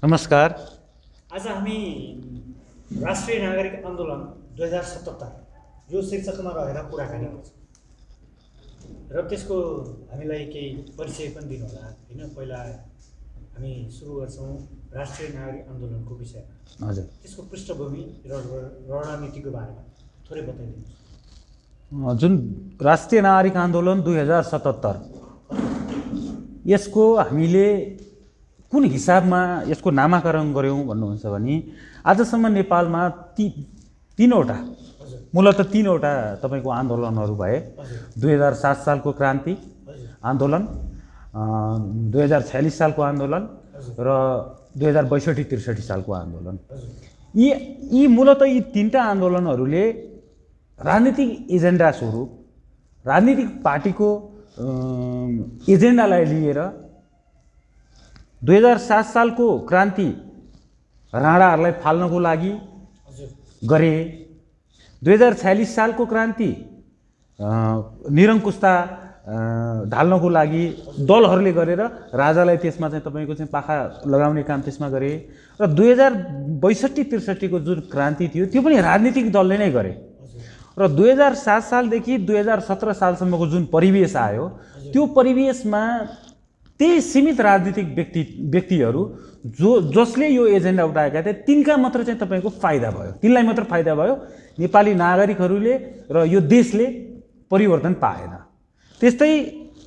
नमस्कार। आज हामी राष्ट्रिय नागरिक आन्दोलन 2077 यो शीर्षकमा रहेर कुराकानी गर्छौँ र त्यसको हामीलाई केही परिचय पनि दिनु होला हैन। पहिला हामी सुरु गर्छौँ राष्ट्रिय नागरिक आन्दोलनको विषयमा। हजुर, त्यसको पृष्ठभूमि र रणनीतिको बारेमा थोरै बताइदिनुहोस्। जुन राष्ट्रिय नागरिक आन्दोलन 2077 यसको हामीले कुन हिसाबमा यसको नामाकरण गर्यौं भन्नुहुन्छ भने आजसम्म नेपालमा तीनवटा मूलतः तीनवटा तपाईको आन्दोलनहरू भए। 2007 सालको क्रान्ति आन्दोलन, 2046 सालको आन्दोलन र 2062-63 सालको आन्दोलन। यी मूलतः यी तीनटा आन्दोलनहरूले राजनीतिक एजेन्डा स्वरूप राजनीतिक पार्टीको एजेन्डालाई लिएर 2007 सालको क्रान्ति राणाहरूलाई फाल्नको लागि गरे। 2046 सालको क्रान्ति निरङ्कुशता ढाल्नको लागि दलहरूले गरेर राजालाई त्यसमा चाहिँ तपाईको चाहिँ पाखा लगाउने काम त्यसमा गरे। र 2062-63 को जुन क्रान्ति थियो त्यो पनि राजनीतिक दलले नै गरे। र 2007 सालदेखि 2017 सालसम्मको जुन परिवेश आयो त्यो परिवेशमा त्यही सीमित राजनीतिक व्यक्तिहरू जसले यो एजेन्डा उठाएका थिए तिनका मात्र चाहिँ तपाईको फाइदा भयो, तिनलाई मात्र फाइदा भयो। नेपाली नागरिकहरूले र यो देशले परिवर्तन पाएन। त्यस्तै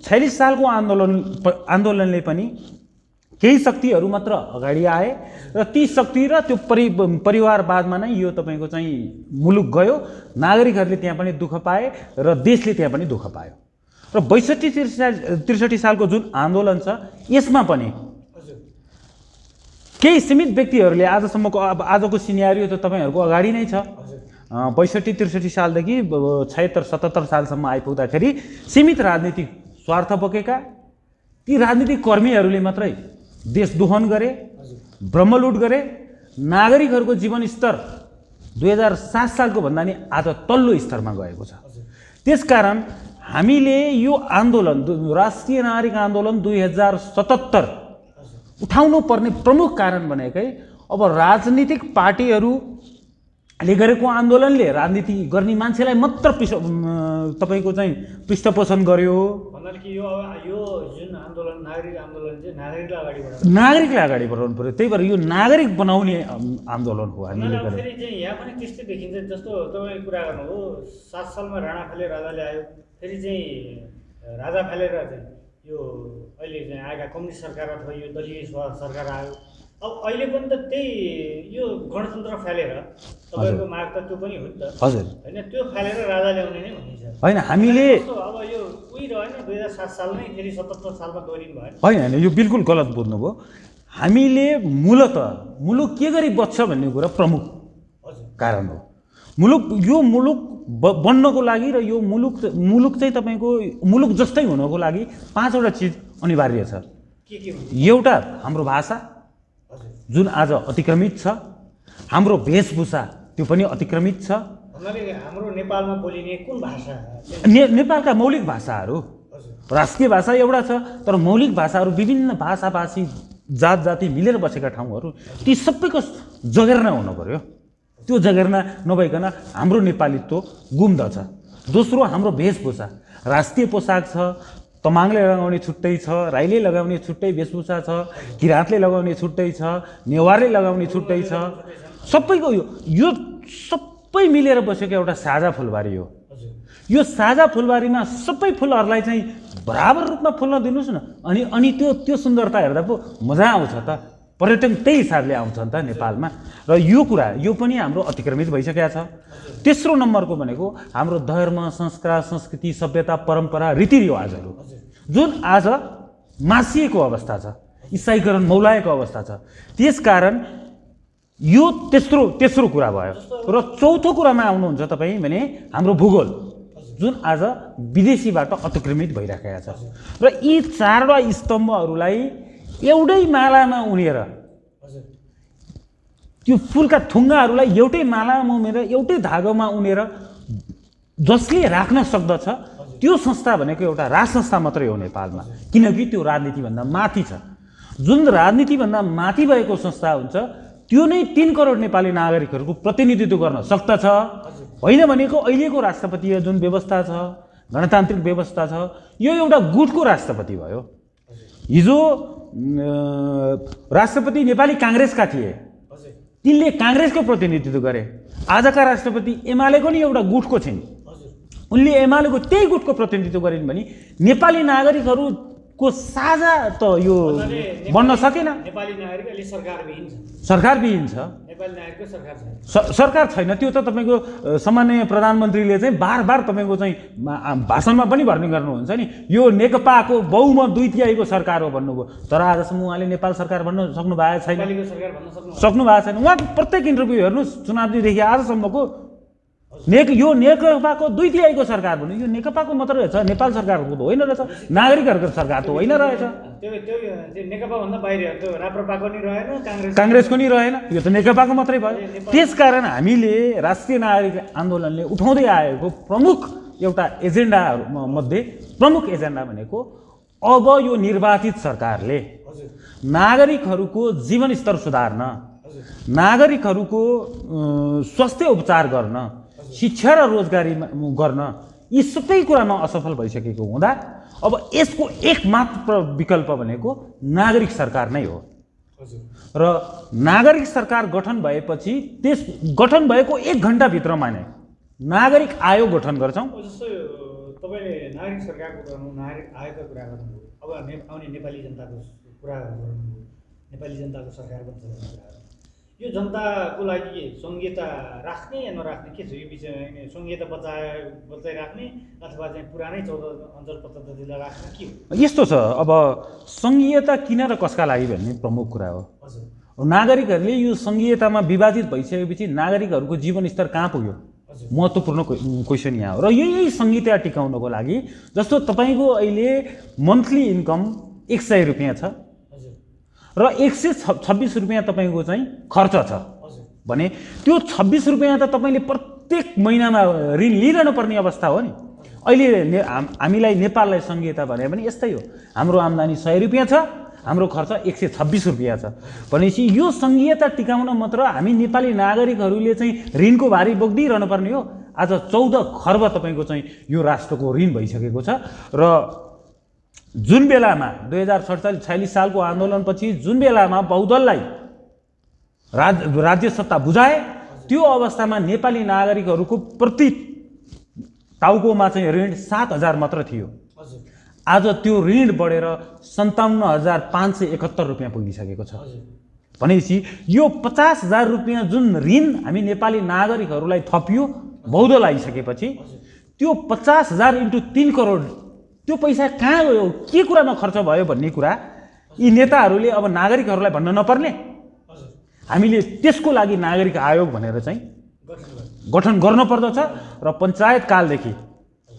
46 सालको आन्दोलनले पनि केही शक्तिहरू मात्र अगाडि आए र ती शक्ति र त्यो परिवारवादमा नै यो तपाईको चाहिँ मुलुक गयो। नागरिकहरूले त्यहाँ पनि दुःख पाए र देशले त्यहाँ पनि दुःख पायो। र 62-63 सालको जुन आन्दोलन छ यसमा पनि केही सीमित व्यक्तिहरूले आजसम्मको आजको सिनेरियो त तपाईहरुको अगाडि नै छ। 62-63 सालदेखि 76-77 सालसम्म आइपुग्दाखेरि सीमित राजनीतिक स्वार्थ बोकेका ती राजनीतिक कर्मीहरूले मात्रै देश दोहन गरे, ब्रह्मलुट गरे। नागरिकहरूको जीवन स्तर 2007 सालको भन्दा नि आज तल्लो स्तरमा गएको छ। त्यसकारण हामीले यो आन्दोलन राष्ट्रिय नागरिक आन्दोलन 2077 उठाउनु पर्ने प्रमुख कारण भनेकै अब राजनीतिक पार्टीहरूले गरेको आन्दोलनले राजनीति गर्ने मान्छेलाई मात्र तपाईको चाहिँ पृष्ठपोषण गर्यो। भन्नाले कि यो जुन आन्दोलन नागरिक आन्दोलन चाहिँ नागरिकलाई अगाडि बढाउनु पर्यो। त्यही भएर यो नागरिक बनाउने आन्दोलन हो हामीले गरेको। फेरि चाहिँ यहाँ पनि त्यस्तै देखिन्छ जस्तो तपाईले कुरा गर्नुभयो 7 सालमा राणा फाले राजाले आयो, फेरि चाहिँ राजा फालेर चाहिँ यो अहिले चाहिँ आएका कम्युनिस्ट सरकार अथवा यो दलीय सरकार आयो। अब अहिले पनि त त्यही यो गणतन्त्र फालेर तपाईको माग त त्यो पनि हो नि त। हजुर, हैन त्यो फालेर राजा ल्याउने नै भनिन्छ। हैन हामीले अब यो उही रहेन 2007 साल नै फेरि 77 सालमा दोहोरिनु भयो। हैन यो बिल्कुल गलत बुझ्नुभयो। हामीले मूलतः मुलुक के गरी बच्छ भन्ने कुरा प्रमुख कारण हो। मुलुक बन्नको लागि र यो मुलुक चाहिँ तपाईको मुलुक जस्तै हुनको लागि 5वटा चीज अनिवार्य छ। के एउटा हाम्रो भाषा जुन आज अतिक्रमित छ, हाम्रो वेशभूषा त्यो पनि अतिक्रमित छ। भन्नाले हाम्रो नेपालमा बोलिने कुन भाषा? नेपालका मौलिक भाषाहरू राष्ट्रिय भाषा एउटा छ, तर मौलिक भाषाहरू विभिन्न भाषाभाषी जात जाति मिलेर बसेका ठाउँहरू ती सबैको जगेर्ना हुनु पर्यो। त्यो जगेर्ना नभइकन हाम्रो नेपालीत्व गुम्दछ। दोस्रो हाम्रो वेशभूषा, राष्ट्रिय पोसाक छ। तमाङले लगाउने छुट्टै छ, राईले लगाउने छुट्टै वेशभूषा छ, किराँतले लगाउने छुट्टै छ, नेवारले लगाउने छुट्टै छ। सबैको यो सबै मिलेर बसेको एउटा साझा फुलबारी हो। यो साझा फुलबारीमा सबै फुलहरूलाई चाहिँ बराबर रूपमा फुल्न दिनुस् न, अनि त्यो सुन्दरता हेर्दा पो मजा आउँछ त। पर्यटन त्यही हिसाबले आउँछ नि त नेपालमा। र यो पनि हाम्रो अतिक्रमित भइसकेको छ। तेस्रो नम्बरको भनेको हाम्रो धर्म, संस्कार, संस्कृति, सभ्यता, परम्परा, रीतिरिवाजहरू जुन आज मासिएको अवस्था छ, इसाईकरण मौलाएको अवस्था छ। त्यसकारण यो तेस्रो कुरा भयो। र चौथो कुरामा आउनुहुन्छ तपाईँ भने हाम्रो भूगोल जुन आज विदेशीबाट अतिक्रमित भइराखेको छ। र यी 4वटा स्तम्भहरूलाई एउटै मालामा उनेर त्यो फुलका थुङ्गाहरूलाई एउटै मालामा उनेर एउटै धागोमा उनेर जसले राख्न सक्दछ त्यो संस्था भनेको एउटा राज संस्था मात्रै हो नेपालमा, किनकि त्यो राजनीतिभन्दा माथि छ। जुन राजनीतिभन्दा माथि भएको संस्था हुन्छ त्यो नै 3 करोड नेपाली नागरिकहरूको प्रतिनिधित्व गर्न सक्दछ। होइन भनेको अहिलेको राष्ट्रपतीय जुन व्यवस्था छ, गणतान्त्रिक व्यवस्था छ, यो एउटा गुटको राष्ट्रपति भयो। हिजो राष्ट्रपति नेपाली काङ्ग्रेसका थिए, तिनले काङ्ग्रेसको प्रतिनिधित्व गरे। आजका राष्ट्रपति एमालेको नि एउटा गुटको छिन्, उनले एमालेको त्यही गुटको प्रतिनिधित्व गरिन् भने नेपाली नागरिकहरूको साझा त यो बन्न सकेन। नेपाली नागरिक अहिले सरकारविहीन छ, सरकारविहीन छ, नेपाली नागरिकको सरकार छैन, सरकार छैन। त्यो त तपाईँको सामान्य प्रधानमन्त्रीले चाहिँ बार तपाईँको चाहिँ भाषणमा पनि भर्ने गर्नुहुन्छ नि, यो नेकपाको बहुमत 2/3 सरकार हो भन्नुभयो। तर आजसम्म उहाँले नेपाल सरकार भन्न सक्नु भएको छैन, नेपालीको सरकार भन्न सक्नु भएको छैन। उहाँको प्रत्येक इन्टरभ्यू हेर्नुहोस्, चुनावदेखि आजसम्मको यो नेकपाको 2/3 सरकार भन्नु, यो नेकपाको मात्रै रहेछ, नेपाल सरकारको त होइन रहेछ, नागरिकहरूको सरकार त होइन रहेछ। त्यो नेकपा भन्दा बाहिर त्यो राप्रपाको नि रहेन, काङ्ग्रेसको नि रहेन, यो त नेकपाको मात्रै भयो। त्यसकारण हामीले राष्ट्रिय नागरिक आन्दोलनले उठाउँदै आएको प्रमुख एउटा एजेन्डाहरूमध्ये प्रमुख एजेन्डा भनेको अब यो निर्वाचित सरकारले नागरिकहरूको जीवनस्तर सुधार्न, नागरिकहरूको स्वास्थ्य उपचार गर्न, शिक्षा र रोजगारी गर्न, यी सबै कुरामा असफल भइसकेको हुँदा अब यसको एकमात्र विकल्प भनेको नागरिक सरकार नै हो। र नागरिक सरकार गठन भएपछि त्यस गठन भएको 1 घण्टाभित्रमा नै नागरिक आयोग गठन गर्छौँ। जस्तो तपाईँले नागरिक सरकारको गर्नु, नागरिक आयोगको कुरा गर्नुभयो, अब आउने नेपाली जनताको कुरा गर्नुभयो, नेपाली जनताको सरकार बन्छ भन्ने कुरा। यो जनताको लागि संहिता राख्ने या नराख्ने के छ यो विषयमा? संहिता बचाइराख्ने अथवा चाहिँ पुरानै 14 अञ्चल पद्धतिलाई राख्ने के हो? यस्तो छ, अब संहिता किन र कसका लागि भन्ने प्रमुख कुरा हो। नागरिकहरूले यो संहितामा विभाजित भइसकेपछि नागरिकहरूको जीवनस्तर कहाँ पुग्यो, महत्त्वपूर्ण क्वेसन यहाँ हो। र यही संहिता टिकाउनको लागि जस्तो तपाईँको अहिले मन्थली इन्कम 100 रुपियाँ छ र 126 रुपियाँ तपाईँको चाहिँ खर्च छ भने त्यो 26 रुपियाँ त तपाईँले प्रत्येक महिनामा ऋण लिइरहनु पर्ने अवस्था हो नि। अहिले हामीलाई नेपाललाई संहिता भने पनि यस्तै हो, हाम्रो आम्दानी 100 रुपियाँ छ, हाम्रो खर्च 126 रुपियाँ छ भनेपछि यो संहिता टिकाउन मात्र हामी नेपाली नागरिकहरूले चाहिँ ऋणको भारी बोक्दिरहनु पर्ने हो। आज 14 खर्ब तपाईँको चाहिँ यो राष्ट्रको ऋण भइसकेको छ। र जुन बेलामा 2047-46 सालको आन्दोलनपछि जुन बेलामा बहुदललाई राज्य सत्ता बुझाए, त्यो अवस्थामा नेपाली नागरिकहरूको प्रति टाउकोमा चाहिँ ऋण 7,000 मात्र थियो। आज त्यो ऋण बढेर 57,571 रुपियाँ पुगिसकेको छ भनेपछि यो 50,000 रुपियाँ जुन ऋण हामी नेपाली नागरिकहरूलाई थपियो बहुदल आइसकेपछि त्यो 50,000 × 3 करोड त्यो पैसा कहाँ गयो, के कुरामा खर्च भयो भन्ने कुरा यी नेताहरूले अब नागरिकहरूलाई भन्न नपर्ने। हामीले त्यसको लागि नागरिक आयोग भनेर चाहिँ गठन गर्नुपर्दछ र पञ्चायत कालदेखि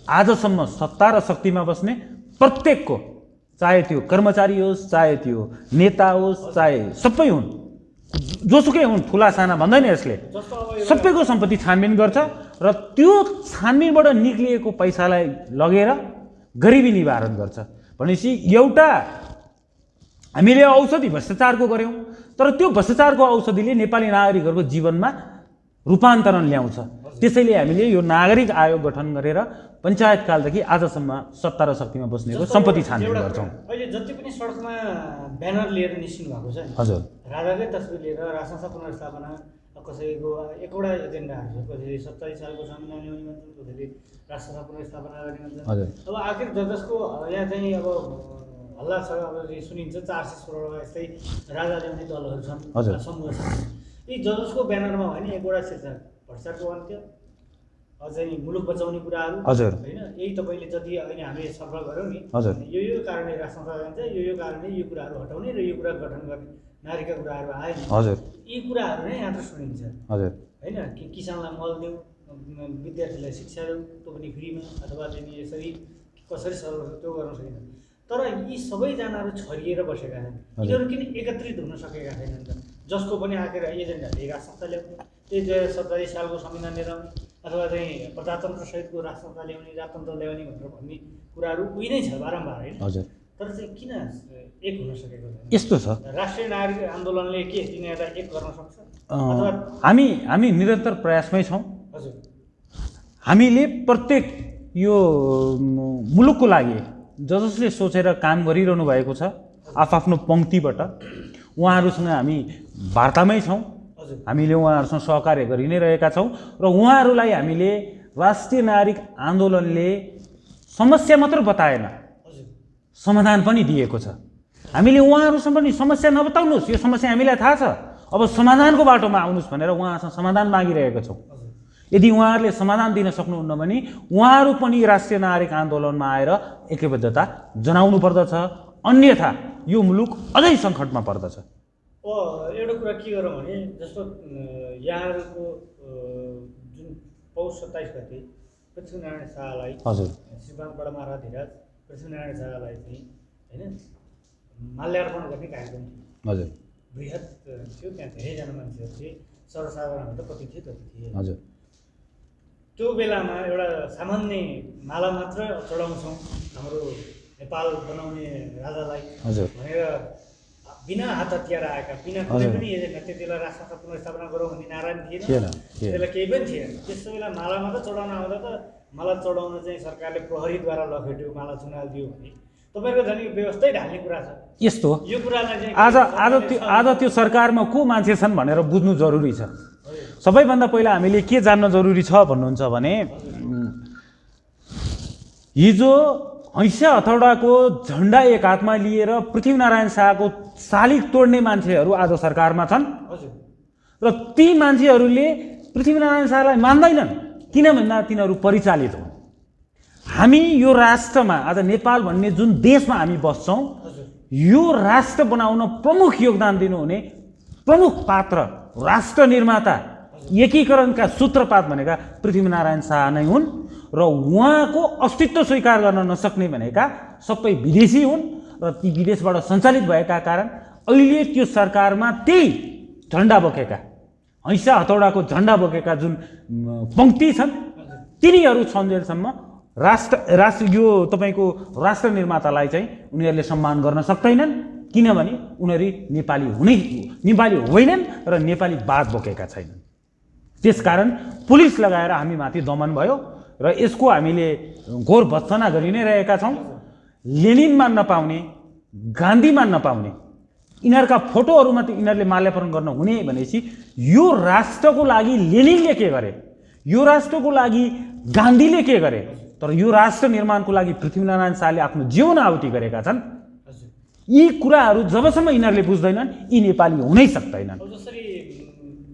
आजसम्म सत्ता र शक्तिमा बस्ने प्रत्येकको, चाहे त्यो कर्मचारी होस्, चाहे त्यो नेता होस्, चाहे सबै हुन्, जोसुकै हुन्, ठुला साना भन्दैन यसले, सबैको सम्पत्ति छानबिन गर्छ र त्यो छानबिनबाट निक्लिएको पैसालाई लगेर गरिबी निवारण गर्छ भनेपछि एउटा हामीले औषधि भ्रष्टाचारको गऱ्यौँ, तर त्यो भ्रष्टाचारको औषधिले नेपाली नागरिकहरूको जीवनमा रूपान्तरण ल्याउँछ। त्यसैले हामीले यो नागरिक आयोग गठन गरेर पञ्चायत कालदेखि आजसम्म सत्ता र शक्तिमा बस्नेको सम्पत्ति छानबिन गर्छौँ। अहिले जति पनि सडकमा ब्यानर लिएर निस्किनु भएको छ नि, हजुर, राजाकै तस्बिर लिएर राजसंस्था पुनर्स्थापना, कसैको एकवटा एजेन्डाहरू छ, कसैले 47 सालको संविधान ल्याउने भन्छन्, कसैले राजसंस्था पुनर्स्थापना गर्ने भन्छन्। अब आखिर जसको यहाँ चाहिँ अब हल्ला छ, अब सुनिन्छ 416 यस्तै राजा ल्याउने दलहरू छन्, समूह छन्, यी जसको ब्यानरमा होइन एकवटा शीर्षक भ्रष्टाचारको अन्त्य, अझै मुलुक बचाउने कुराहरू होइन, यही तपाईँले जति अहिले हामीले छलफल गऱ्यौँ नि, यो कारणले राजसंस्था जान्छ, यो कारणले यो कुराहरू हटाउने र यो कुरा गठन गर्ने नागरिकका कुराहरू आए नि, यी कुराहरू नै यहाँ त सुनिन्छ होइन। कि किसानलाई मल देऊ, विद्यार्थीलाई शिक्षा देऊ, त्यो पनि फ्रीमा, अथवा चाहिँ यसरी कसरी सर्व त्यो गर्न सकिन्छ। तर यी सबैजनाहरू छरिएर बसेका छन्, यिनीहरू किन एकत्रित हुन सकेका छैनन् त? जसको पनि आखिर एजेन्डा त्यही राजसंस्था ल्याउने, त्यही 2047 सालको संविधान लिएर आउने, अथवा चाहिँ प्रजातन्त्र सहितको राजसंस्था ल्याउने, राजतन्त्र ल्याउने भनेर भन्ने कुराहरू उही नै छ बारम्बार होइन। तर चाहिँ किन एक हुन सकेको छैन? यस्तो छ, राष्ट्रिय नागरिक आन्दोलनले के तिनीहरूलाई एक गर्न सक्छ अथवा? हामी निरन्तर प्रयासमै छौँ। हजुर, हामीले प्रत्येक यो मुलुकको लागि जसले सोचेर काम गरिरहनु भएको छ आफ्नो पङ्क्तिबाट उहाँहरूसँग हामी वार्तामै छौँ। हजुर, हामीले उहाँहरूसँग सहकार्य गरि नै रहेका छौँ र उहाँहरूलाई हामीले राष्ट्रिय नागरिक आन्दोलनले समस्या मात्र बताएन, हजुर, समाधान पनि दिएको छ। हामीले उहाँहरूसँग पनि समस्या नबताउनुहोस्, यो समस्या हामीलाई थाहा छ, अब समाधानको बाटोमा आउनुहोस् भनेर उहाँहरूसँग समाधान मागिरहेका छौँ। हजुर। यदि उहाँहरूले समाधान दिन सक्नुहुन्न भने उहाँहरू पनि राष्ट्रिय नागरिक आन्दोलनमा आएर एकबद्धता जनाउनु पर्दछ, अन्यथा यो मुलुक अझै सङ्कटमा पर्दछ। एउटा कुरा के गरौँ भने जस्तो यहाँहरूको जुन पौष 27 गते पृथ्वीनारायण शाहलाई, हजुर, श्रीमान बडा महाराज धिराज पृथ्वीनारायण शाहलाई चाहिँ होइन माल्यार्पण गर्ने कार्यक्रम थियो। हजुर, बृहत थियो, त्यहाँ धेरैजना मान्छेहरू थिए, सर्वसाधारण त कति थिए त्यति थिए। हजुर, त्यो बेलामा एउटा सामान्य माला मात्र चढाउँछौँ हाम्रो नेपाल बनाउने राजालाई हजुर, भनेर बिना हात हतियार आएका, बिना कुनै पनि एजेन्डा, त्यति बेला राष्ट्रको पुनर्स्थापना गरौँ भन्ने नारा पनि थिएन, त्यसलाई केही पनि थिएन। त्यस्तो बेला माला मात्र चढाउन आउँदा त माला चढाउन चाहिँ सरकारले प्रहरीद्वारा लखेट्यो, माला चुनाइदियो भने तपाईँको झन् यो व्यवस्थै ढाल्ने कुरा छ। यस्तो यो कुरालाई चाहिँ आज त्यो सरकारमा को मान्छे छन् भनेर बुझ्नु जरुरी छ। सबैभन्दा पहिला हामीले के जान्न जरुरी छ भन्नुहुन्छ भने हिजो हैसा हथौडाको झन्डा एक हातमा लिएर पृथ्वीनारायण शाहको शालिग तोड्ने मान्छेहरू आज सरकारमा छन् र ती मान्छेहरूले पृथ्वीनारायण शाहलाई मान्दैनन्, किन भन्दा तिनीहरू परिचालित हुन्। हामी यो राष्ट्रमा आज नेपाल भन्ने जुन देशमा हामी बस्छौँ, यो राष्ट्र बनाउन प्रमुख योगदान दिनुहुने प्रमुख पात्र, राष्ट्र निर्माता, एकीकरणका सूत्रपात भनेका पृथ्वीनारायण शाह नै हुन् र उहाँको अस्तित्व स्वीकार गर्न नसक्ने भनेका सबै विदेशी हुन् र ती विदेशबाट सञ्चालित भएका कारण अहिले त्यो सरकारमा त्यही झन्डा बोकेका, हैसा हथौडाको झन्डा बोकेका जुन पङ्क्ति छन् तिनीहरू छन्जेलसम्म राष्ट्र यो तपाईँको राष्ट्र निर्मातालाई चाहिँ उनीहरूले सम्मान गर्न सक्दैनन्, किनभने उनीहरू नेपाली होइनन् र नेपाली बात बोकेका छैनन्। त्यसकारण पुलिस लगाएर हामी माथि दमन भयो र यसको हामीले घोर भत्सना गरि नै रहेका छौँ। लेनिन मान नपाउने, गान्धी मान नपाउने, यिनीहरूका फोटोहरू मात्रै यिनीहरूले माल्यार्पण गर्न हुने भनेपछि यो राष्ट्रको लागि लेनिनले के गरे, यो राष्ट्रको लागि गान्धीले के गरे, तर यो राष्ट्र निर्माणको लागि पृथ्वीनारायण शाहले आफ्नो जीवन आहुति गरेका छन्। यी कुराहरू जबसम्म यिनीहरूले बुझ्दैनन् यी नेपाली हुनै सक्दैनन्। जसरी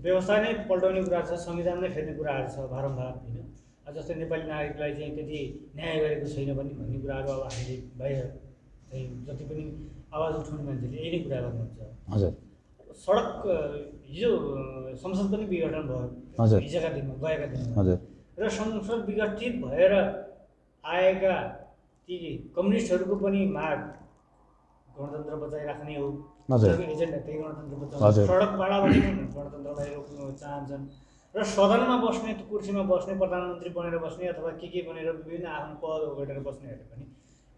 व्यवस्था नै पल्टाउने कुरा छ, संविधान नै फेर्ने कुराहरू छ बारम्बार होइन। जस्तै नेपाली नागरिकलाई चाहिँ त्यति न्याय गरेको छैन भन्ने कुराहरू अब हामीले बाहिर चाहिँ जति पनि आवाज उठाउने मान्छेले यही नै कुरा गर्नुहुन्छ। हजुर, सडक हिजो संसद पनि विघटन भयो हिजोका दिनमा, गएका दिनमा। हजुर, र संसद विघटित भएर आएका ती कम्युनिस्टहरूको पनि माग गणतन्त्र बचाइराख्ने हो, एजेन्डा त्यही गणतन्त्र बचाउनु, सडक पाडाबाट गणतन्त्रलाई रोक्नु चाहन्छन् र सदनमा बस्ने, कुर्सीमा बस्ने, प्रधानमन्त्री बनेर बस्ने अथवा के बनेर विभिन्न आफ्नो पद ओगटेर बस्नेहरूले पनि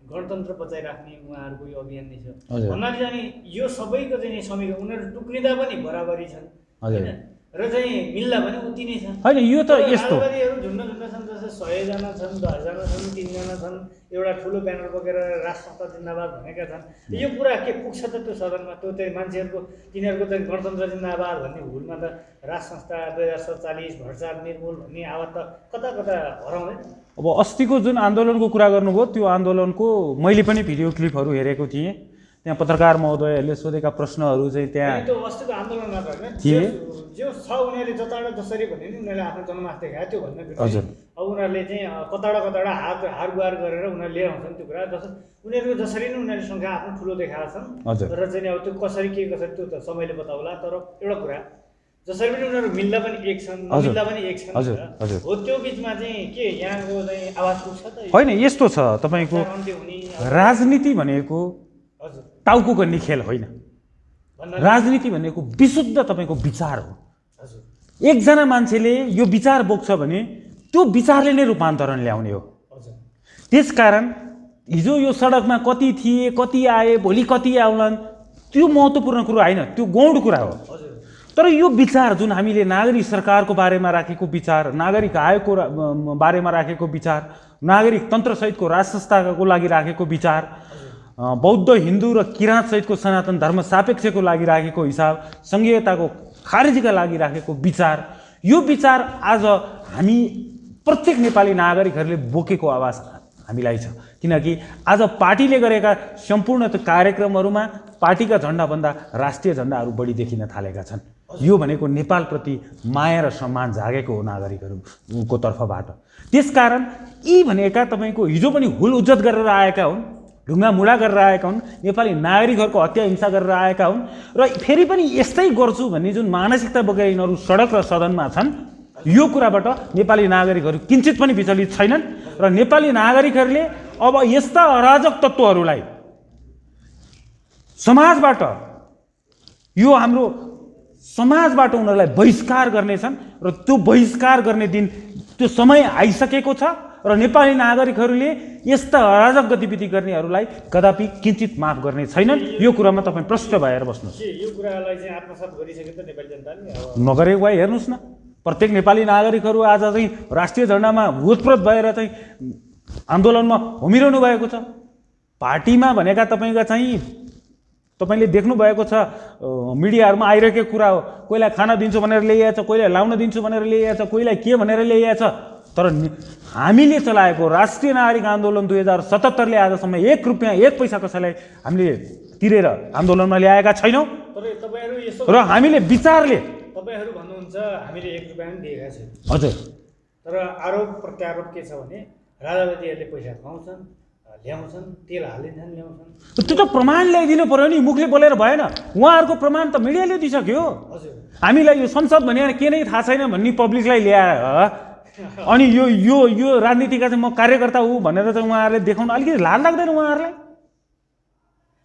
गणतन्त्र बचाइराख्ने उहाँहरूको यो अभियान नै छ भन्नाले जाने यो सबैको चाहिँ समीकरण उनीहरू टुक्रिँदा पनि बराबरी छन् होइन र चाहिँ मिल्दा पनि उति नै छ होइन। यो त यस्तो झुन्ड छन्, जस्तै 100 जना छन्, 10 जना छन्, 3 जना छन्, एउटा ठुलो ब्यानर बोकेर राष्ट्र संस्था जिन्दाबाद भनेका छन्। यो कुरा के पुग्छ त त्यो सदनमा? त्यो चाहिँ मान्छेहरूको तिनीहरूको चाहिँ गणतन्त्र जिन्दाबाद भन्ने भुलमा त राष्ट्र संस्था 2047 भ्रष्टाचार निर्मूल भन्ने आवाज त कता कता हराउँदैन। अब अस्तिको जुन आन्दोलनको कुरा गर्नुभयो त्यो आन्दोलनको मैले पनि भिडियो क्लिपहरू हेरेको थिएँ। त्यहाँ पत्रकार महोदयहरूले सोधेका प्रश्नहरू चाहिँ त्यहाँ त्यो अस्तिको आन्दोलन मात्र होइन, जो छ उनीहरूले जताडा जसरी भने नि उनीहरूले आफ्नो जनमास देखायो त्यो भन्ने हजुर। अब उनीहरूले चाहिँ कताडा हार गुहार गरेर उनीहरूले लिएर आउँछन् त्यो कुरा। उनीहरूको जसरी नै उनीहरूले सङ्ख्या आफ्नो ठुलो देखाएका छन् र चाहिँ अब त्यो कसरी त्यो त समयले बताउला। तर एउटा कुरा जसरी पनि उनीहरू मिल्दा पनि एक छन्, नमिल्दा पनि एक छन् हो, त्यो बिचमा चाहिँ के यहाँको चाहिँ आवाज पुग्छ त? होइन, यस्तो छ तपाईँको राजनीति भनेको टाउको गर्ने खेल होइन। राजनीति भनेको विशुद्ध तपाईँको विचार हो। एकजना मान्छेले यो विचार बोक्छ भने त्यो विचारले नै रूपान्तरण ल्याउने हो। त्यसकारण हिजो यो सडकमा कति थिए, कति आए, भोलि कति आउलान्, त्यो महत्त्वपूर्ण कुरा होइन, त्यो गौण कुरा हो। तर यो विचार जुन हामीले नागरिक सरकारको बारेमा राखेको विचार, नागरिक आयोगको बारेमा राखेको विचार, नागरिक तन्त्रसहितको राष्ट्र संस्थाको लागि राखेको विचार, बौद्ध हिन्दू र किराँत सहितको सनातन धर्म सापेक्षको लागि राखेको हिसाब, सङ्घीयताको खारेजीका लागि राखेको विचार, यो विचार आज हामी प्रत्येक नेपाली नागरिकहरूले बोकेको आवाज हामीलाई छ। किनकि आज पार्टीले गरेका सम्पूर्ण कार्यक्रमहरूमा पार्टीका झन्डाभन्दा राष्ट्रिय झन्डाहरू बढी देखिन थालेका छन्। यो भनेको नेपालप्रति माया र सम्मान जागेको हो नागरिकहरूको तर्फबाट। त्यसकारण यी भनेका तपाईँको हिजो पनि हुल उज्जत गरेर आएका हुन्, ढुङ्गा मुढा गरेर आएका हुन्, नेपाली नागरिकहरूको हत्या हिंसा गरेर आएका हुन् र फेरि पनि यस्तै गर्छु भन्ने जुन मानसिकता बोकेर यिनीहरू सडक र सदनमा छन्, यो कुराबाट नेपाली नागरिकहरू किञ्चित पनि विचलित छैनन् र नेपाली नागरिकहरूले अब यस्ता अराजक तत्त्वहरूलाई समाजबाट, यो हाम्रो समाजबाट उनीहरूलाई बहिष्कार गर्नेछन् र त्यो बहिष्कार गर्ने दिन, त्यो समय आइसकेको छ र नेपाली नागरिकहरूले यस्ता अराजक गतिविधि गर्नेहरूलाई कदापि किञ्चित माफ गर्ने छैनन्। यो कुरामा तपाईँ प्रष्ट भएर बस्नुहोस्। यो कुरालाई चाहिँ आत्मसात गरिसके त नेपाली जनताले नगरेको भए हेर्नुहोस् न, प्रत्येक नेपाली नागरिकहरू आज चाहिँ राष्ट्रिय झन्डामा ओतप्रोत भएर चाहिँ आन्दोलनमा होमिरहनु भएको छ। पार्टीमा भनेका तपाईँले देख्नुभएको छ, मिडियाहरूमा आइरहेको कुरा हो, कोहीलाई खाना दिन्छु भनेर ल्याइएको छ, कोहीलाई लाउन दिन्छु भनेर ल्याइएको छ, कोहीलाई के भनेर ल्याइएको छ। तर हामीले चलाएको राष्ट्रिय नागरिक आन्दोलन 2077ले आजसम्म 1 रुपियाँ 1 पैसा कसैलाई हामीले तिरेर आन्दोलनमा ल्याएका छैनौँ। र हामीले विचारले, तपाईँहरू भन्नुहुन्छ हामीले 1 रुपियाँ पनि दिएका छैन। हजुर, तर आरोप प्रत्यारोप के छ भने राजावादीहरूले पैसा खुवाउँछन्, ल्याउँछन्, तेल हालिन्छन्, ल्याउँछन्। त्यो त प्रमाण ल्याइदिनु पर्यो नि, मुखले बोलेर भएन। उहाँहरूको प्रमाण त मिडियाले दिइसक्यो। हामीलाई यो संसद भनेर के नै थाहा छैन भन्ने पब्लिकलाई ल्याएर अनि यो राजनीतिका चाहिँ म कार्यकर्ता हुँ भनेर चाहिँ उहाँहरूले देखाउन अलिकति लाज लाग्दैन उहाँहरूलाई?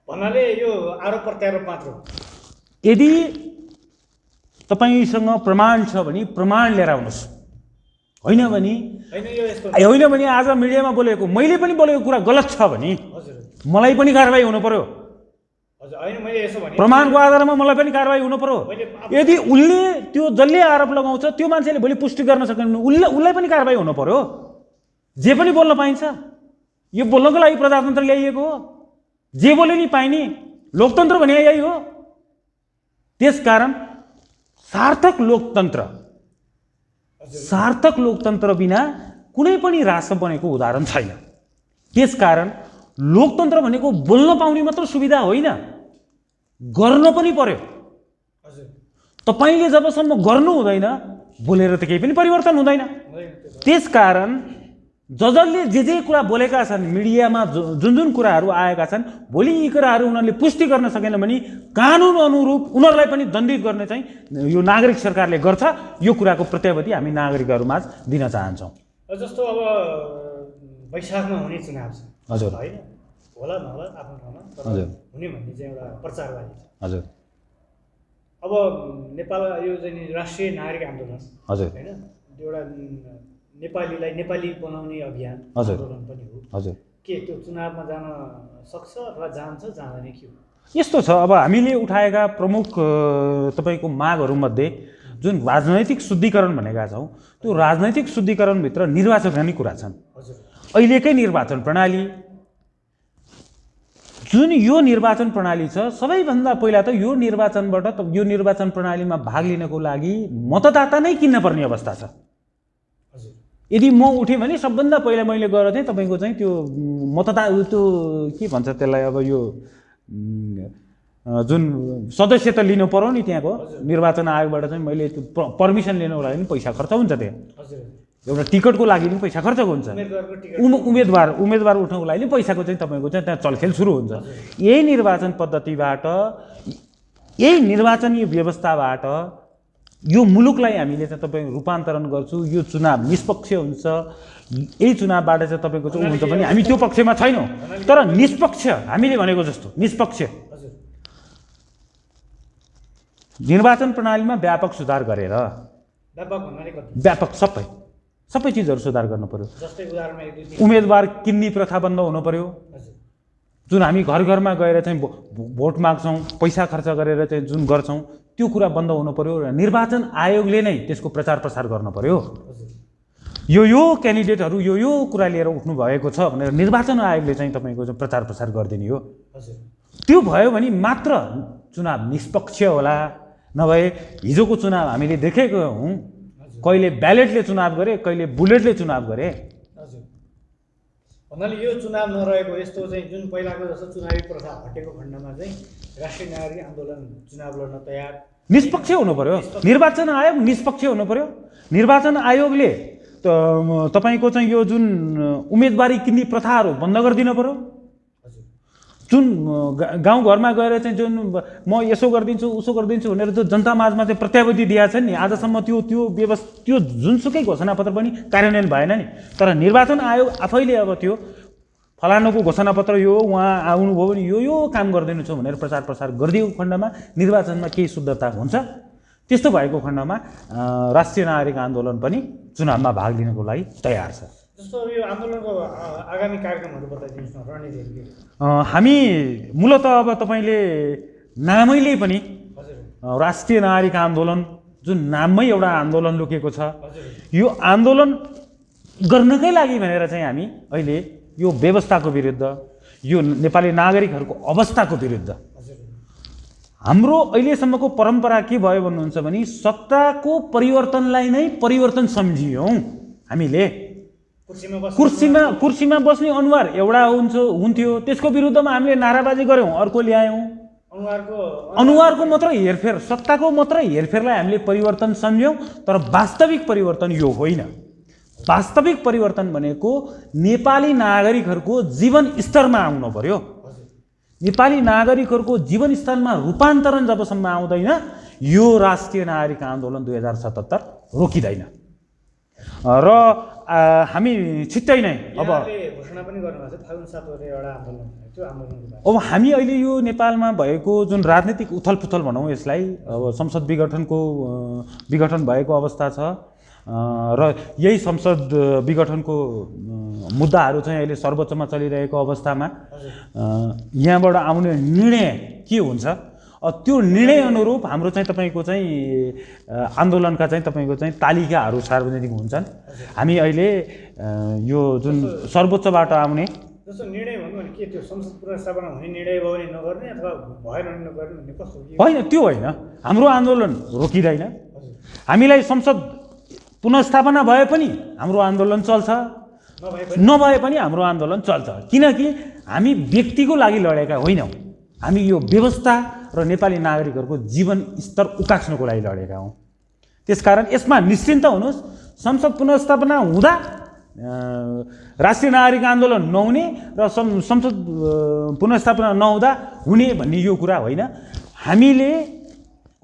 भन्नाले यो आरोप प्रत्यारोप मात्र हो। यदि तपाईँसँग प्रमाण छ भने प्रमाण लिएर आउनुहोस्। होइन भने आज मिडियामा बोलेको, मैले पनि बोलेको कुरा गलत छ भने मलाई पनि कारबाही हुनु पर्यो। प्रमाणको आधारमा मलाई पनि कारबाही हुनु पर्यो। यदि उसले त्यो जसले आरोप लगाउँछ त्यो मान्छेले भोलि पुष्टि गर्न सकेन, उसलाई पनि कारबाही हुनु पर्यो। जे पनि बोल्न पाइन्छ, यो बोल्नको लागि प्रजातन्त्र ल्याइएको हो। जे बोले नि पाइने, लोकतन्त्र भने यही हो। त्यसकारण सार्थक लोकतन्त्र बिना कुनै पनि राष्ट्र बनेको उदाहरण छैन। त्यसकारण लोकतन्त्र भनेको बोल्न पाउने मात्र सुविधा होइन, गर्न पनि पर्यो। तपाईँले जबसम्म गर्नु हुँदैन, बोलेर त केही पनि परिवर्तन हुँदैन। त्यसकारण जसले जे कुरा बोलेका छन्, मिडियामा जुन कुराहरू आएका छन्, भोलि यी कुराहरू उनीहरूले पुष्टि गर्न सकेन भने कानुन अनुरूप उनीहरूलाई पनि दण्डित गर्ने चाहिँ यो नागरिक सरकारले गर्छ। यो कुराको प्रत्याभूति हामी नागरिकहरूमा दिन चाहन्छौँ। जस्तो अब वैशाखमा हुने चुनाव छ, हजुर, होइन? होला नहोला आफ्नो ठाउँमा, हजुर, हुने भन्ने चाहिँ एउटा प्रचारवादी छ। हजुर। अब नेपाल यो चाहिँ राष्ट्रिय नागरिक आन्दोलन, हजुर, होइन, एउटा नेपालीलाई नेपाली बनाउने अभियान आन्दोलन पनि हो। हजुर, के त्यो चुनावमा जान सक्छ अथवा जान्छ, जाँदैन, के हो? यस्तो छ, अब हामीले उठाएका प्रमुख तपाईँको मागहरूमध्ये जुन राजनैतिक शुद्धिकरण भनेका छौँ, त्यो राजनैतिक शुद्धिकरणभित्र निर्वाचनका नै कुरा छन्। अहिलेकै निर्वाचन प्रणाली, जुन यो निर्वाचन प्रणाली छ, सबैभन्दा पहिला त यो निर्वाचन प्रणालीमा भाग लिनको लागि मतदाता नै किन्न पर्ने अवस्था छ। यदि म उठेँ भने सबभन्दा पहिला मैले गरेर चाहिँ तपाईँको चाहिँ त्यो त्यो के भन्छ त्यसलाई, अब यो जुन सदस्यता लिनु पर्यो नि त्यहाँको निर्वाचन आयोगबाट चाहिँ मैले त्यो पर्मिसन लिनको लागि पनि पैसा खर्च हुन्छ। त्यहाँ एउटा टिकटको लागि पनि पैसा खर्च हुन्छ। उम्मेदवार उठाउनको लागि पैसाको चाहिँ तपाईँको चाहिँ त्यहाँ चलखेल सुरु हुन्छ। यही निर्वाचन पद्धतिबाट, यही निर्वाचनीय व्यवस्थाबाट यो मुलुकलाई हामीले चाहिँ तपाईँ रूपान्तरण गर्छु। यो चुनाव निष्पक्ष हुन्छ। यही चुनावबाट चाहिँ तपाईँको चाहिँ हुन्छ भने हामी त्यो पक्षमा छैनौँ, तर निष्पक्ष, हामीले भनेको जस्तो निष्पक्ष निर्वाचन प्रणालीमा व्यापक सुधार गरेर, व्यापक सबै सबै चिजहरू सुधार गर्नु पर्यो। जस्तै उदाहरणमा एक दुई उम्मेदवार किन्ने प्रथा बन्द हुनु पर्यो। हजुर जुन हामी घर घरमा गएर चाहिँ भोट माग्छौँ, पैसा खर्च गरेर चाहिँ जुन गर्छौँ त्यो कुरा बन्द हुनु पर्यो र निर्वाचन आयोगले नै त्यसको प्रचार प्रसार गर्नु पर्यो। हजुर यो क्यान्डिडेटहरू यो कुरा लिएर उठ्नु भएको छ भनेर निर्वाचन आयोगले चाहिँ तपाईँको चाहिँ प्रचार प्रसार गरिदिने हो। हजुर त्यो भयो भने मात्र चुनाव निष्पक्ष होला। नभए हिजोको चुनाव हामीले देखेको हौँ, कहिले ब्यालेटले चुनाव गरे, कहिले बुलेटले चुनाव गरे। हजुर भन्नाले यो चुनाव नरहेको यस्तो चाहिँ जुन पहिलाको जस्तो चुनावी प्रथा हटेको खण्डमा चाहिँ राष्ट्रिय नागरिक आन्दोलन चुनाव लड्न तयार, निष्पक्ष हुनु पर्यो। निर्वाचन आयोग निष्पक्ष हुनु पर्यो। निर्वाचन आयोगले तपाईँको चाहिँ यो जुन उम्मेदवारी किन्ने प्रथाहरू बन्द गरिदिनु पर्यो। जुन गाउँघरमा गएर चाहिँ जुन म यसो गरिदिन्छु उसो गरिदिन्छु भनेर जो जनता माझमा चाहिँ प्रत्याभूति दिएको छ नि, आजसम्म त्यो जुनसुकै घोषणापत्र पनि कार्यान्वयन भएन नि। तर निर्वाचन आयोग आफैले अब त्यो फलानुको घोषणापत्र यो उहाँ आउनुभयो भने यो काम गरिदिनु छ भनेर प्रचार प्रसार गरिदिएको खण्डमा निर्वाचनमा केही शुद्धता हुन्छ। त्यस्तो भएको खण्डमा राष्ट्रिय नागरिक आन्दोलन पनि चुनावमा भाग लिनको लागि तयार छ। जस्तो यो आन्दोलनको आगामी कार्यक्रमहरू बताइदिनुहोस् न, रणनीति। हामी मूलत अब तपाईँले नामैले पनि हजुर राष्ट्रिय नागरिक आन्दोलन जुन नाममै एउटा आन्दोलन लुकेको छ, हजुर यो आन्दोलन गर्नकै लागि भनेर चाहिँ हामी अहिले यो व्यवस्थाको विरुद्ध, यो नेपाली नागरिकहरूको अवस्थाको विरुद्ध हजुर हाम्रो अहिलेसम्मको परम्परा के भयो भन्नुहुन्छ भने सत्ताको परिवर्तनलाई नै परिवर्तन सम्झियौँ हामीले। कुर्सीमा बस्ने अनुहार एउटा हुन्थ्यो, त्यसको विरुद्धमा हामीले नाराबाजी गऱ्यौँ, अर्को ल्यायौँ। अनुहारको मात्र हेरफेर, सत्ताको मात्र हेरफेरलाई हामीले परिवर्तन सम्झ्यौँ। तर वास्तविक परिवर्तन यो होइन। वास्तविक परिवर्तन भनेको नेपाली नागरिकहरूको जीवन स्तरमा आउनु पर्यो। नेपाली नागरिकहरूको जीवन स्तरमा रूपान्तरण जबसम्म आउँदैन यो राष्ट्रिय नागरिक आन्दोलन 2077 रोकिँदैन। र हामी छिट्टै नै अब घोषणा पनि गर्नुभएको छ फागुन 7 गते एउटा आन्दोलन, त्यो आन्दोलनको अब हामी अहिले यो नेपालमा भएको जुन राजनीतिक उथलपुथल भनौँ यसलाई, अब संसद विघटन भएको अवस्था छ र यही संसद विघटनको मुद्दाहरू चाहिँ अहिले सर्वोच्चमा चलिरहेको अवस्थामा यहाँबाट आउने निर्णय के हुन्छ, त्यो निर्णय अनुरूप हाम्रो चाहिँ तपाईँको चाहिँ आन्दोलनका चाहिँ तपाईँको चाहिँ तालिकाहरू सार्वजनिक हुन्छन्। हामी अहिले यो जुन सर्वोच्चबाट आउने जस्तो निर्णय भन्नु भने के त्यो संसद पुनर्स्थापना हुने निर्णय भयो भने नगर्ने अथवा भएन भने नगर्ने भन्ने कस्तो होइन, त्यो होइन। हाम्रो आन्दोलन रोकिँदैन। हामीलाई संसद पुनर्स्थापना भए पनि हाम्रो आन्दोलन चल्छ, नभए पनि हाम्रो आन्दोलन चल्छ। किनकि हामी व्यक्तिको लागि लडेका होइनौँ, हामी यो व्यवस्था र नेपाली नागरिकहरूको जीवन स्तर उकास्नुको लागि लडेका हौँ। त्यसकारण यसमा निश्चिन्त हुनुहोस्। संसद पुनर्स्थापना हुँदा राष्ट्रिय नागरिक आन्दोलन नहुने र संसद पुनर्स्थापना नहुँदा हुने भन्ने यो कुरा होइन। हामीले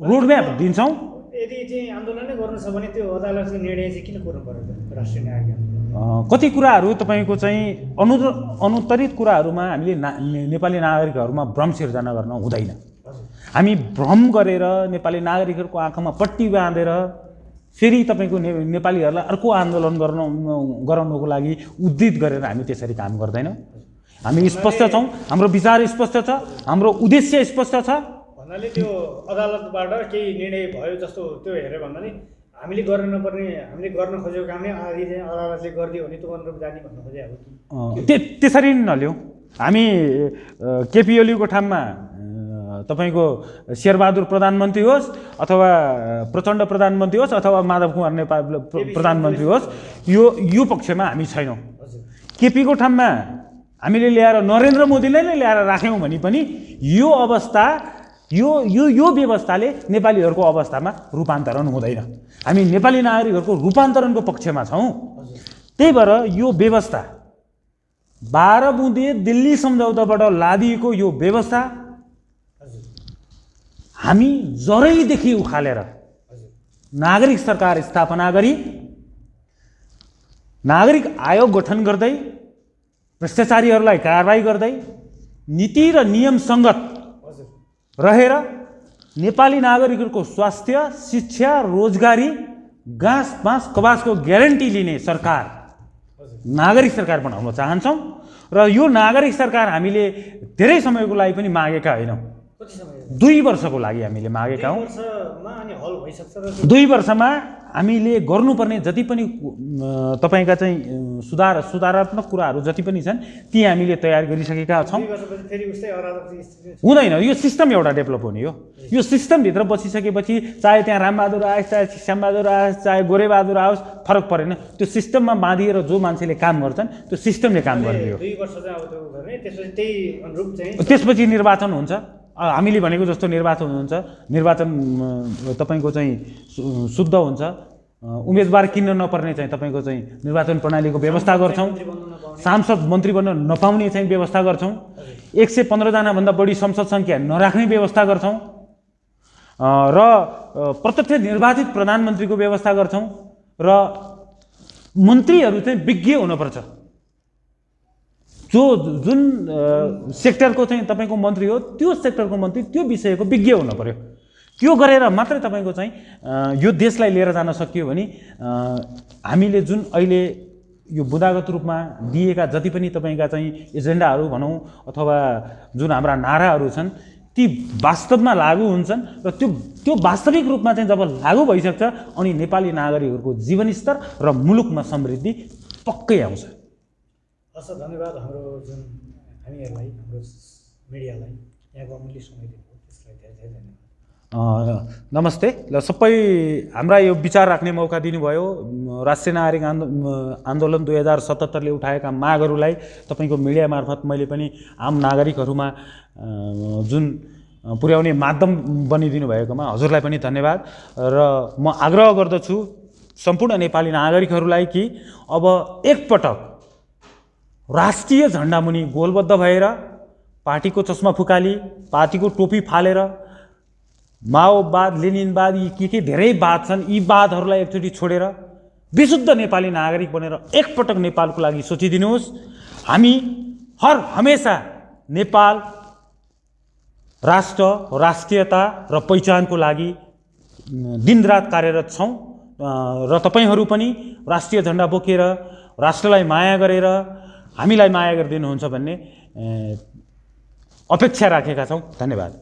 रोडम्याप दिन्छौँ। यदि चाहिँ आन्दोलन नै गर्नु छ भने त्यो अदालतको निर्णय चाहिँ किन गर्नु पर्यो राष्ट्रिय नागरिक आन्दोलन? कति कुराहरू तपाईँको चाहिँ अनुत्तरित कुराहरूमा हामीले नेपाली नागरिकहरूमा भ्रम सिर्जना गर्न हुँदैन। हामी भ्रम गरेर नेपाली नागरिकहरूको आँखामा पट्टी बाँधेर फेरि तपाईँको नेपालीहरूलाई अर्को आन्दोलन गराउनको लागि उद्धित गरेर हामी त्यसरी काम गर्दैनौँ। हामी स्पष्ट छौँ, हाम्रो विचार स्पष्ट छ, हाम्रो उद्देश्य स्पष्ट छ। भन्नाले त्यो अदालतबाट केही निर्णय भयो जस्तो त्यो हेऱ्यो भन्नाले हामीले गर्न नपर्ने, हामीले गर्न खोजेको काम नै आदि चाहिँ अदालतले गरिदियो भने त्यो अनुरूप जाने भन्न खोजेको त्यसरी नै नल्याउँ। हामी केपी ओलीको ठाउँमा तपाईँको शेरबहादुर प्रधानमन्त्री होस् अथवा प्रचण्ड प्रधानमन्त्री होस् अथवा माधव कुमार नेपाल प्रधानमन्त्री होस्, यो पक्षमा हामी छैनौँ। केपीको ठाउँमा हामीले ल्याएर नरेन्द्र मोदीलाई नै ल्याएर राख्यौँ भने पनि यो अवस्था यो व्यवस्थाले नेपालीहरूको अवस्थामा रूपान्तरण हुँदैन। हामी नेपाली नागरिकहरूको रूपान्तरणको पक्षमा छौँ। त्यही भएर यो व्यवस्था 12 बुँदे दिल्ली सम्झौताबाट लादिएको यो व्यवस्था हामी जरैदेखि उखालेर नागरिक सरकार स्थापना गरी नागरिक आयोग गठन गर्दै भ्रष्टाचारीहरूलाई कारबाही गर्दै नीति र नियम सङ्गत रहेर नेपाली नागरिकहरूको स्वास्थ्य, शिक्षा, रोजगारी घाँस बाँस कबासको ग्यारेन्टी लिने सरकार, नागरिक सरकार बनाउन चाहन्छौँ र यो नागरिक सरकार हामीले धेरै समयको लागि पनि मागेका होइनौँ। कति समय 2 वर्षको लागि हामीले मागेका हौँ। 2 वर्षमा अनि हल भइसक्छ र 2 वर्षमा हामीले गर्नुपर्ने जति पनि तपाईँका चाहिँ सुधारात्मक कुराहरू जति पनि छन् ती हामीले तयार गरिसकेका छौँ। 2 वर्षपछि फेरि उस्तै अराजकता स्थिति हुँदैन, यो सिस्टम एउटा डेभलप हुने हो। यो सिस्टमभित्र बसिसकेपछि चाहे त्यहाँ रामबहादुर आओस्, चाहे श्यामबहादुर आओस्, चाहे गोरेबहादुर आओस्, फरक परेन। त्यो सिस्टममा बाँधिएर जो मान्छेले काम गर्छन् त्यो सिस्टमले काम गर्ने हो। 2 वर्ष चाहिँ अब त्यो गर्ने, त्यसपछि त्यही अनुरूप चाहिँ त्यसपछि निर्वाचन हुन्छ। हामीले भनेको जस्तो निर्वाचन हुन्छ, निर्वाचन तपाईँको चाहिँ शुद्ध हुन्छ। उम्मेदवार किन्न नपर्ने चाहिँ तपाईँको चाहिँ निर्वाचन प्रणालीको व्यवस्था गर्छौँ। सांसद मन्त्री बन्न नपाउने चाहिँ व्यवस्था गर्छौँ। 115 जनाभन्दा बढी संसद सङ्ख्या नराख्ने व्यवस्था गर्छौँ र प्रत्यक्ष निर्वाचित प्रधानमन्त्रीको व्यवस्था गर्छौँ र मन्त्रीहरू चाहिँ विज्ञ हुनुपर्छ। जुन सेक्टरको चाहिँ तपाईँको मन्त्री हो त्यो सेक्टरको मन्त्री त्यो विषयको विज्ञ हुनु पर्यो। त्यो गरेर मात्रै तपाईँको चाहिँ यो देशलाई लिएर जान सकियो भने हामीले जुन अहिले यो बुँदागत रूपमा दिएका जति पनि तपाईँका चाहिँ एजेन्डाहरू भनौँ अथवा जुन हाम्रा नाराहरू छन् ती वास्तवमा लागू हुन्छन् र त्यो वास्तविक रूपमा चाहिँ जब लागू भइसक्छ अनि नेपाली नागरिकहरूको जीवनस्तर र मुलुकमा समृद्धि पक्कै आउँछ। हस्, धन्यवाद हाम्रो जुन हामीहरूलाई, हाम्रो मिडियालाई यहाँको अमूल्य समय दिनुभयो त्यसलाई धेरै धेरै धन्यवाद। नमस्ते ल सबै हाम्रा यो विचार राख्ने मौका दिनुभयो। राष्ट्रिय नागरिक आन्दोलन 2077ले उठाएका मागहरूलाई तपाईँको मिडिया मार्फत मैले पनि आम नागरिकहरूमा जुन पुर्याउने माध्यम बनिदिनु भएकोमा हजुरलाई पनि धन्यवाद। र म आग्रह गर्दछु सम्पूर्ण नेपाली नागरिकहरूलाई कि अब एकपटक राष्ट्रिय झन्डामुनि गोलबद्ध भएर पार्टीको चस्मा फुकाली, पार्टीको टोपी फालेर माओवाद, लेनिनवाद यी के धेरै वाद छन्, यी वादहरूलाई एकचोटि छोडेर विशुद्ध नेपाली नागरिक बनेर एकपटक नेपालको लागि सोचिदिनुहोस्। हामी हमेसा नेपाल राष्ट्र, राष्ट्रियता र पहिचानको लागि दिनरात कार्यरत छौँ र तपाईँहरू पनि राष्ट्रिय झन्डा बोकेर राष्ट्रलाई माया गरेर हामीलाई माया गरिदिनुहुन्छ भन्ने अपेक्षा राखेका छौँ। धन्यवाद।